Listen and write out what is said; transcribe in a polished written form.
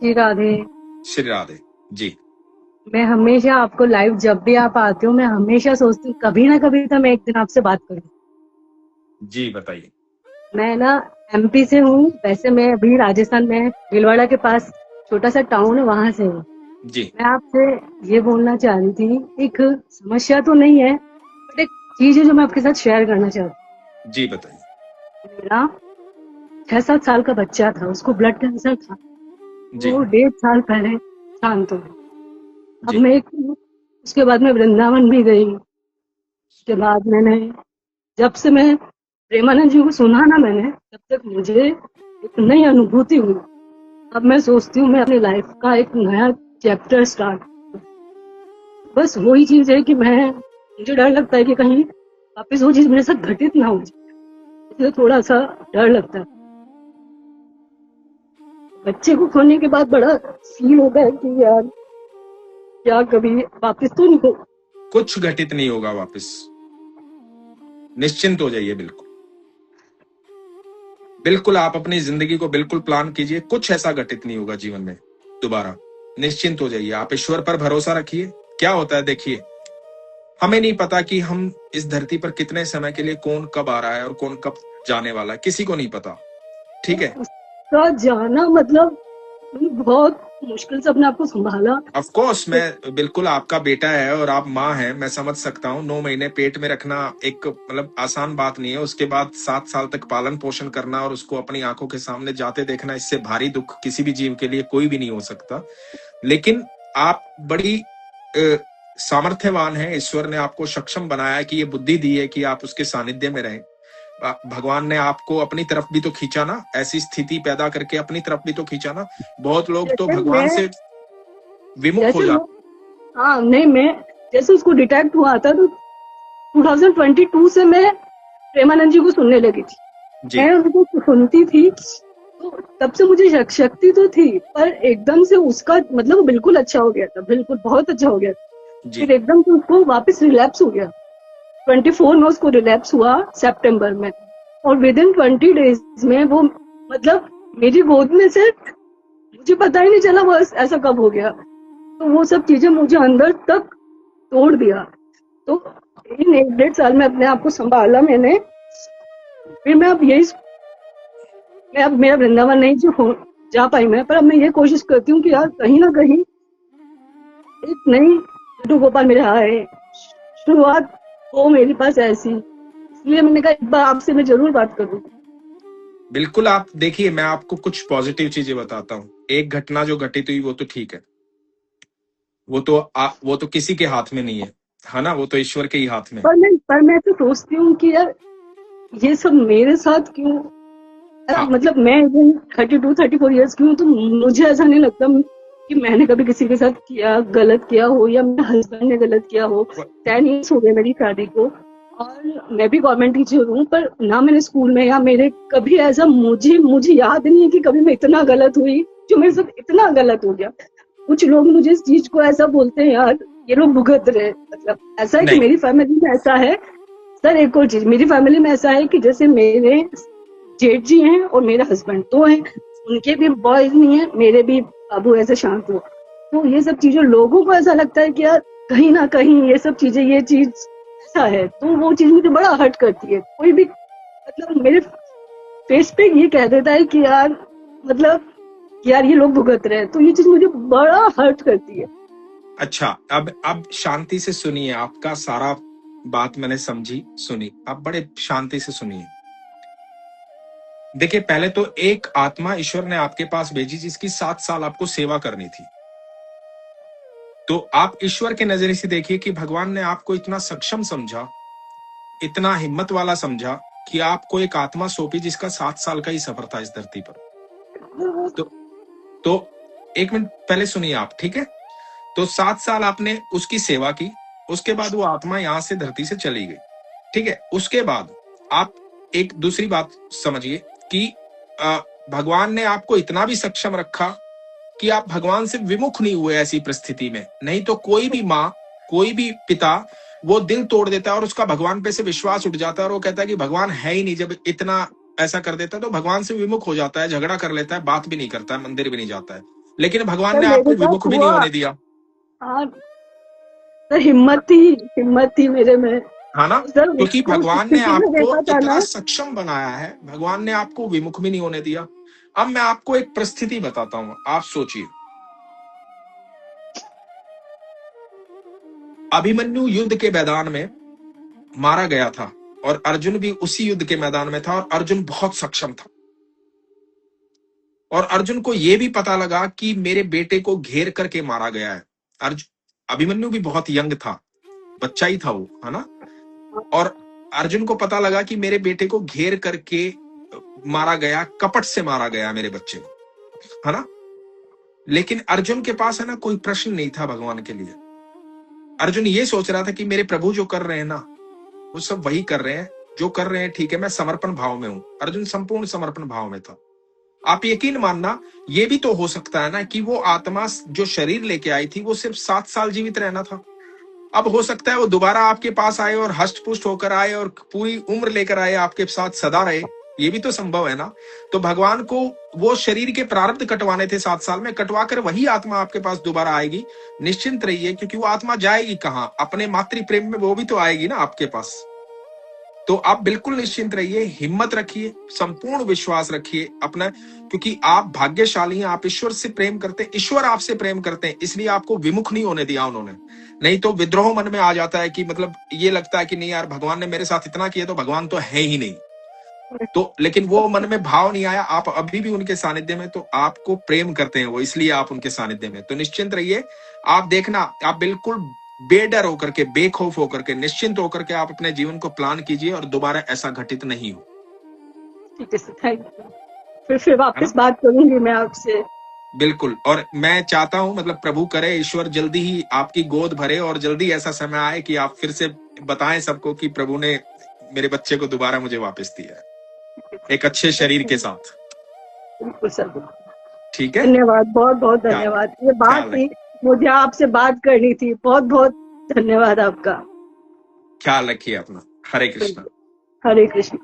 श्री राधे। श्री राधे जी। मैं हमेशा आपको लाइव जब भी आप आते हो मैं हमेशा सोचती हूँ कभी ना कभी तो मैं एक दिन आपसे बात करूँ। जी बताइए। मैं ना एमपी से हूँ, वैसे मैं अभी राजस्थान में भीलवाड़ा के पास छोटा सा टाउन है, वहां से हूँ। जी मैं आपसे ये बोलना चाह रही थी, एक समस्या तो नहीं है बट एक चीज है जो मैं आपके साथ शेयर करना चाहती जी बताइए। हूँ। मेरा 6-7 साल का बच्चा था, उसको ब्लड कैंसर था। जी वो 1.5 साल पहले शांत हो गया। अब जी मैं उसके बाद मैं वृंदावन भी गई। उसके बाद मैंने, जब से मैं प्रेमानंद जी को सुना ना मैंने, तब तक मुझे एक नई अनुभूति हुई। अब मैं सोचती हूँ मैं अपनी लाइफ का एक नया चैप्टर स्टार्ट। बस वही चीज है कि मुझे डर लगता है कि कहीं वापस वो चीज मेरे साथ घटित ना हो जाए, इसलिए थोड़ा सा डर लगता है। बच्चे को खोने के बाद बड़ा फील होता है कि यार क्या कभी वापस तो नहीं हो। कुछ घटित नहीं होगा वापस, निश्चिंत हो जाइए। बिल्कुल बिल्कुल आप अपनी जिंदगी को बिल्कुल प्लान कीजिए, कुछ ऐसा घटित नहीं होगा जीवन में दोबारा। निश्चिंत हो जाइए, आप ईश्वर पर भरोसा रखिए। क्या होता है देखिए, हमें नहीं पता कि हम इस धरती पर कितने समय के लिए, कौन कब आ रहा है और कौन कब जाने वाला है, किसी को नहीं पता। ठीक है, उसका जाना मतलब बहुत मुश्किल से अपने आप को संभाला। ऑफ कोर्स मैं बिल्कुल, आपका बेटा है और आप माँ हैं, मैं समझ सकता हूँ। 9 महीने पेट में रखना एक मतलब आसान बात नहीं है। उसके बाद 7 साल तक पालन पोषण करना और उसको अपनी आंखों के सामने जाते देखना, इससे भारी दुख किसी भी जीव के लिए कोई भी नहीं हो सकता। लेकिन आप बड़ी सामर्थ्यवान हैं। ईश्वर ने आपको सक्षम बनाया है कि ये बुद्धि दी है कि आप उसके सानिध्य में रहें। भगवान ने आपको अपनी तरफ भी तो खींचा ना, ऐसी स्थिति पैदा करके अपनी तरफ भी तो खींचा ना। बहुत लोग तो जैसे भगवान मैं से विमुख हो जैसे जाते। हाँ नहीं, मैं जैसे उसको डिटेक्ट हुआ था तो 2022 से मैं प्रेमानंद जी को सुनने लगी थी। जी मैं उनको सुनती थी तो तब से मुझे शक्ति तो थी, पर एकदम से उसका मतलब वो बिल्कुल अच्छा हो गया था, बिल्कुल बहुत अच्छा हो गया था। जी फिर एकदम से उसको वापस रिलैप्स हो गया। 24 में उसको रिलैप्स हुआ, सितंबर में, और विद इन 20 डेज में वो मतलब मेरी गोद में से, मुझे पता ही नहीं चला वो ऐसा कब हो गया। तो वो सब चीजें मुझे अंदर तक तोड़ दिया। तो इन 1-1.5 साल में अपने आप को संभाला मैंने। फिर मैं अब मेरा वृंदावन नहीं जा पाई मैं, पर अब मैं ये कोशिश करती हूँ कि यार कहीं ना कहीं एक नई लड्डू गोपाल मेरे आए, शुरुआत हो मेरे पास ऐसी। इसलिए मैंने कहा एक बार आपसे मैं जरूर बात करूँ। बिल्कुल। आप देखिए, मैं आपको कुछ पॉजिटिव चीजें बताता हूँ। एक घटना जो घटित हुई वो तो ठीक है, वो तो किसी के हाथ में नहीं है ना, वो तो ईश्वर के ही हाथ में है। पर मैं तो सोचती हूँ कि यार ये सब मेरे साथ क्यों। हाँ मतलब मैं 32-34 ईयर्स की हूँ, तो मुझे ऐसा नहीं लगता कि मैंने कभी किसी के साथ गलत किया हो या मेरे हस्बैंड ने गलत किया हो। 10 ईयर्स हो गए मेरी शादी को, और मैं भी गवर्नमेंट टीचर हूँ, पर ना मैंने स्कूल में या मेरे कभी ऐसा मुझे याद नहीं है कि कभी मैं इतना गलत हुई जो मेरे साथ इतना गलत हो गया। कुछ लोग मुझे इस चीज को ऐसा बोलते हैं, यार ये लोग भुगत रहे, मतलब ऐसा है कि नहीं मेरी फैमिली में ऐसा है। सर एक और चीज, मेरी फैमिली में ऐसा है कि जैसे मेरे जेठ जी हैं और मेरे हस्बैंड तो हैं, उनके भी बॉयज नहीं है, मेरे भी बाबू ऐसे शांत हो। तो ये सब चीजें लोगों को ऐसा लगता है कि यार कहीं ना कहीं ये सब चीजें, ये चीज ऐसा है, तो वो चीज मुझे बड़ा हर्ट करती है। कोई भी मतलब मेरे फेस पे ये कह देता है कि यार मतलब यार ये लोग भुगत रहे हैं, तो ये चीज मुझे बड़ा हर्ट करती है। अच्छा, अब शांति से सुनिए। आपका सारा बात मैंने समझी, सुनी। आप बड़े शांति से सुनिए। देखिए, पहले तो एक आत्मा ईश्वर ने आपके पास भेजी जिसकी 7 साल आपको सेवा करनी थी। तो आप ईश्वर के नजरिए से देखिए कि भगवान ने आपको इतना सक्षम समझा, इतना हिम्मत वाला समझा कि आपको एक आत्मा सौंपी जिसका 7 साल का ही सफर था इस धरती पर। तो तो एक मिनट पहले सुनिए आप, ठीक है। तो 7 साल आपने उसकी सेवा की, उसके बाद वो आत्मा यहां से धरती से चली गई, ठीक है। उसके बाद आप एक दूसरी बात समझिए कि भगवान ने आपको इतना भी सक्षम रखा कि आप भगवान से विमुख नहीं हुए ऐसी परिस्थिति में। नहीं तो कोई भी माँ, कोई भी पिता वो दिल तोड़ देता है और उसका भगवान पे से विश्वास उठ जाता है और वो कहता है कि भगवान है ही नहीं। जब इतना ऐसा कर देता है तो भगवान से विमुख हो जाता है, झगड़ा कर लेता है, बात भी नहीं करता है, मंदिर भी नहीं जाता है। लेकिन भगवान सर ने मेरे आपको साथ विमुख भी नहीं हुआ। होने दिया, हाँ सर, हिम्मत थी मेरे में। है ना? सर क्योंकि उस भगवान ने स्थिति में आपको देखा था इतना ना। सक्षम बनाया है, भगवान ने आपको विमुख भी नहीं होने दिया। अब मैं आपको एक परिस्थिति बताता हूं, आप सोचिए। अभिमन्यु युद्ध के मैदान में मारा गया था और अर्जुन भी उसी युद्ध के मैदान में था, और अर्जुन बहुत सक्षम था। और अर्जुन को यह भी पता लगा कि मेरे बेटे को घेर करके मारा गया है। अभिमन्यु भी बहुत यंग था, बच्चा ही था वो, है ना? और अर्जुन को पता लगा कि मेरे बेटे को घेर करके मारा गया, कपट से मारा गया मेरे बच्चे को, है ना? लेकिन अर्जुन के पास है ना कोई प्रश्न नहीं था भगवान के लिए। अर्जुन ये सोच रहा था कि मेरे प्रभु जो कर रहे हैं ना, वो सब वही कर रहे हैं, जो कर रहे हैं ठीक है, मैं समर्पण भाव में हूं। अर्जुन संपूर्ण समर्पण भाव में था। आप यकीन मानना, ये भी तो हो सकता है ना कि वो आत्मा जो शरीर लेके आई थी वो सिर्फ 7 साल जीवित रहना था। अब हो सकता है वो दोबारा आपके पास आए और हष्ट पुष्ट होकर आए और पूरी उम्र लेकर आए, आपके साथ सदा रहे। ये भी तो संभव है ना? तो भगवान को वो शरीर के प्रारब्ध कटवाने थे 7 साल में, कटवा कर वही आत्मा आपके पास दोबारा आएगी। निश्चिंत रहिए, क्योंकि वो आत्मा जाएगी कहां? अपने मातृ प्रेम में वो भी तो आएगी ना आपके पास। तो आप बिल्कुल निश्चिंत रहिए, हिम्मत रखिए, संपूर्ण विश्वास रखिए अपना, क्योंकि आप भाग्यशाली हैं। आप ईश्वर से प्रेम करते हैं, ईश्वर आपसे प्रेम करते हैं, इसलिए आपको विमुख नहीं होने दिया उन्होंने। नहीं तो विद्रोह मन में आ जाता है कि मतलब ये लगता है कि नहीं यार, भगवान ने मेरे साथ इतना किया तो भगवान तो है ही नहीं। तो लेकिन वो मन में भाव नहीं आया। आप अभी भी उनके सानिध्य में, तो आपको प्रेम करते हैं वो, इसलिए आप उनके सानिध्य में। तो निश्चिंत रहिए, आप देखना, आप बिल्कुल बेडर होकर के, बेखौफ होकर के, निश्चिंत होकर के आप अपने जीवन को प्लान कीजिए और दोबारा ऐसा घटित नहीं हो। ठीक है सर, थैंक यू। फिर वापस बात करूंगी मैं आपसे। बिल्कुल। और मैं चाहता हूं, मतलब प्रभु करे, ईश्वर जल्दी ही आपकी गोद भरे और जल्दी ऐसा समय आए कि आप फिर से बताएं सबको कि प्रभु ने मेरे बच्चे को दोबारा मुझे वापस दिया, एक अच्छे शरीर के साथ। बिल्कुल सर, ठीक है, धन्यवाद, बहुत बहुत धन्यवाद। ये बात थी, मुझे आपसे बात करनी थी। बहुत बहुत धन्यवाद आपका। ख्याल रखिए अपना। हरे कृष्ण। हरे कृष्ण।